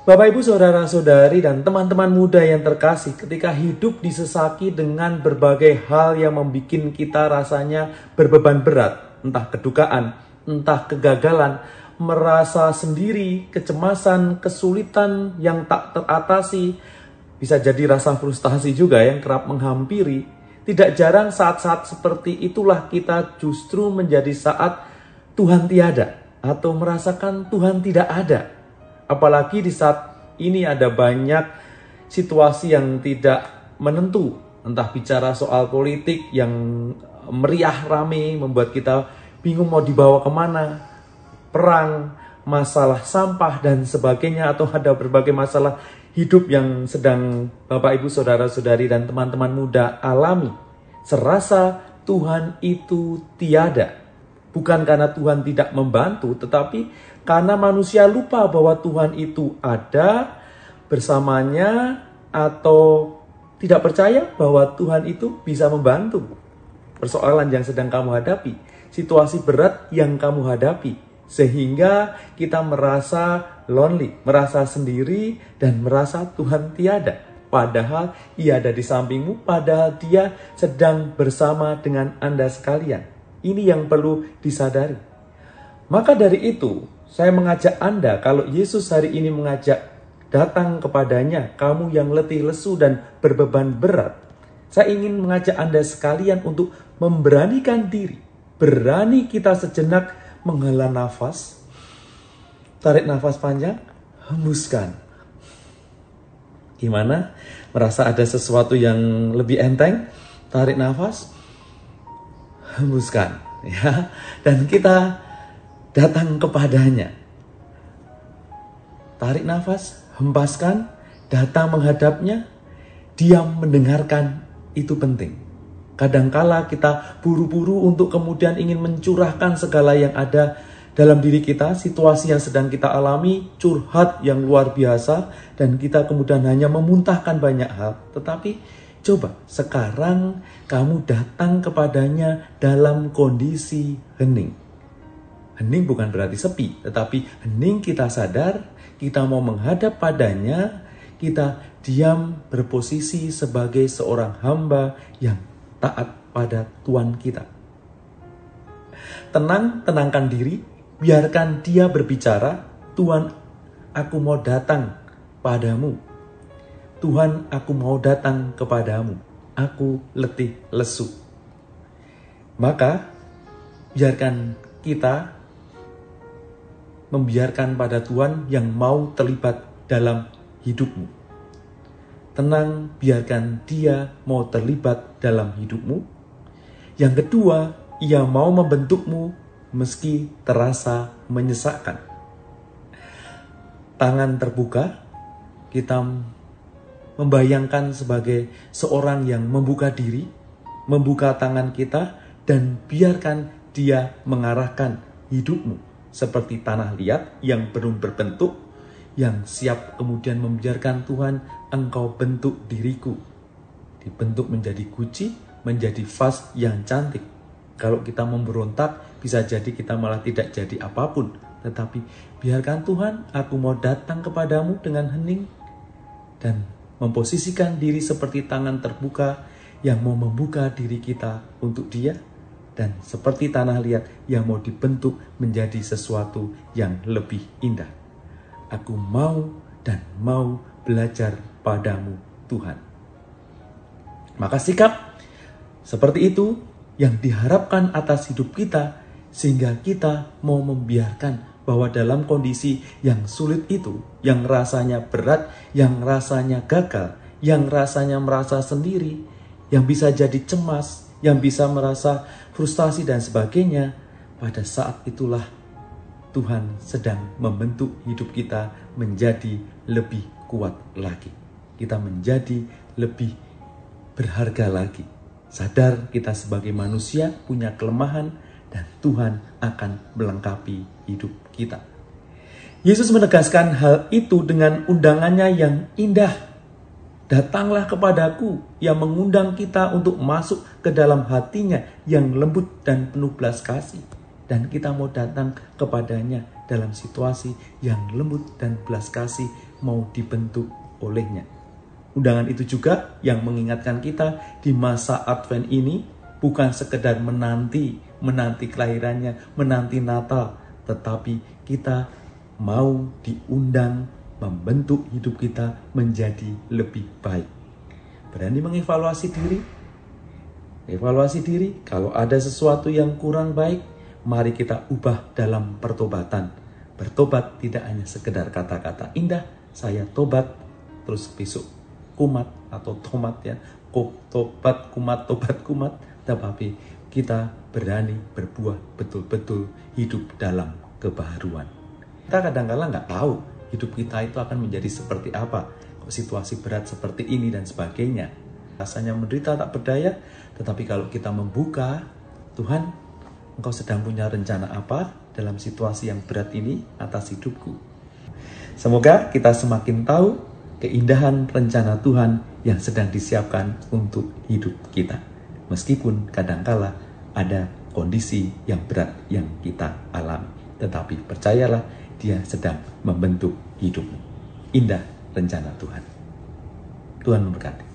Bapak, Ibu, Saudara-saudari, dan teman-teman muda yang terkasih, ketika hidup disesaki dengan berbagai hal yang membuat kita rasanya berbeban berat, entah kedukaan, entah kegagalan, merasa sendiri, kecemasan, kesulitan yang tak teratasi, bisa jadi rasa frustasi juga yang kerap menghampiri. Tidak jarang saat-saat seperti itulah kita justru menjadi saat Tuhan tiada atau merasakan Tuhan tidak ada. Apalagi di saat ini ada banyak situasi yang tidak menentu. Entah bicara soal politik yang meriah rame membuat kita bingung mau dibawa kemana. Perang, masalah sampah dan sebagainya. Atau ada berbagai masalah hidup yang sedang Bapak, Ibu, Saudara-saudari dan teman-teman muda alami. Serasa Tuhan itu tiada. Bukan karena Tuhan tidak membantu, tetapi karena manusia lupa bahwa Tuhan itu ada bersamanya, atau tidak percaya bahwa Tuhan itu bisa membantu persoalan yang sedang kamu hadapi, situasi berat yang kamu hadapi, sehingga kita merasa lonely, merasa sendiri, dan merasa Tuhan tiada. Padahal Ia ada di sampingmu, padahal Dia sedang bersama dengan Anda sekalian. Ini yang perlu disadari. Maka dari itu, saya mengajak Anda, kalau Yesus hari ini mengajak datang kepadanya, kamu yang letih, lesu, dan berbeban berat. Saya ingin mengajak Anda sekalian untuk memberanikan diri. Berani kita sejenak menghela nafas. Tarik nafas panjang, hembuskan. Gimana? Merasa ada sesuatu yang lebih enteng? Tarik nafas, hembuskan, ya, dan kita datang kepadanya. Tarik nafas, hembaskan, datang menghadapnya, diam mendengarkan, itu penting. Kadangkala kita buru-buru untuk kemudian ingin mencurahkan segala yang ada dalam diri kita, situasi yang sedang kita alami, curhat yang luar biasa, dan kita kemudian hanya memuntahkan banyak hal. Tetapi coba sekarang kamu datang kepadanya dalam kondisi hening. Hening bukan berarti sepi, tetapi hening kita sadar, kita mau menghadap padanya, kita diam berposisi sebagai seorang hamba yang taat pada Tuhan kita. Tenangkan diri, biarkan Dia berbicara. Tuhan, aku mau datang padamu. Tuhan, aku mau datang kepadamu. Aku letih lesu. Maka, biarkan kita membiarkan pada Tuhan yang mau terlibat dalam hidupmu. Tenang, biarkan Dia mau terlibat dalam hidupmu. Yang kedua, Ia mau membentukmu meski terasa menyesakkan. Tangan terbuka, kita membayangkan sebagai seorang yang membuka diri, membuka tangan kita, dan biarkan Dia mengarahkan hidupmu seperti tanah liat yang belum berbentuk, yang siap kemudian membiarkan Tuhan, engkau bentuk diriku, dibentuk menjadi guci, menjadi vas yang cantik. Kalau kita memberontak, bisa jadi kita malah tidak jadi apapun. Tetapi biarkan Tuhan, aku mau datang kepadamu dengan hening, dan memposisikan diri seperti tangan terbuka yang mau membuka diri kita untuk Dia, dan seperti tanah liat yang mau dibentuk menjadi sesuatu yang lebih indah. Aku mau dan mau belajar padamu, Tuhan. Maka sikap seperti itu yang diharapkan atas hidup kita, sehingga kita mau membiarkan bahwa dalam kondisi yang sulit itu, yang rasanya berat, yang rasanya gagal, yang rasanya merasa sendiri, yang bisa jadi cemas, yang bisa merasa frustasi dan sebagainya, pada saat itulah Tuhan sedang membentuk hidup kita menjadi lebih kuat lagi. Kita menjadi lebih berharga lagi. Sadar kita sebagai manusia punya kelemahan, dan Tuhan akan melengkapi hidup kita. Yesus menegaskan hal itu dengan undangannya yang indah. Datanglah kepadaku, yang mengundang kita untuk masuk ke dalam hatinya yang lembut dan penuh belas kasih. Dan kita mau datang kepadanya dalam situasi yang lembut dan belas kasih, mau dibentuk olehnya. Undangan itu juga yang mengingatkan kita di masa Advent ini bukan sekedar menanti kelahirannya, menanti Natal, tetapi kita mau diundang membentuk hidup kita menjadi lebih baik. Berani mengevaluasi diri. Evaluasi diri, kalau ada sesuatu yang kurang baik, mari kita ubah dalam pertobatan. Bertobat tidak hanya sekedar kata-kata indah, saya tobat, terus besok kumat atau tomat ya, tobat kumat, tetapi kita berani berbuah betul-betul hidup dalam kebaharuan. Kita kadang-kala nggak tahu hidup kita itu akan menjadi seperti apa, kok situasi berat seperti ini dan sebagainya. Rasanya menderita tak berdaya, tetapi kalau kita membuka, Tuhan, Engkau sedang punya rencana apa dalam situasi yang berat ini atas hidupku. Semoga kita semakin tahu keindahan rencana Tuhan yang sedang disiapkan untuk hidup kita. Meskipun kadangkala ada kondisi yang berat yang kita alami. Tetapi percayalah, Dia sedang membentuk hidupmu. Indah rencana Tuhan. Tuhan memberkati.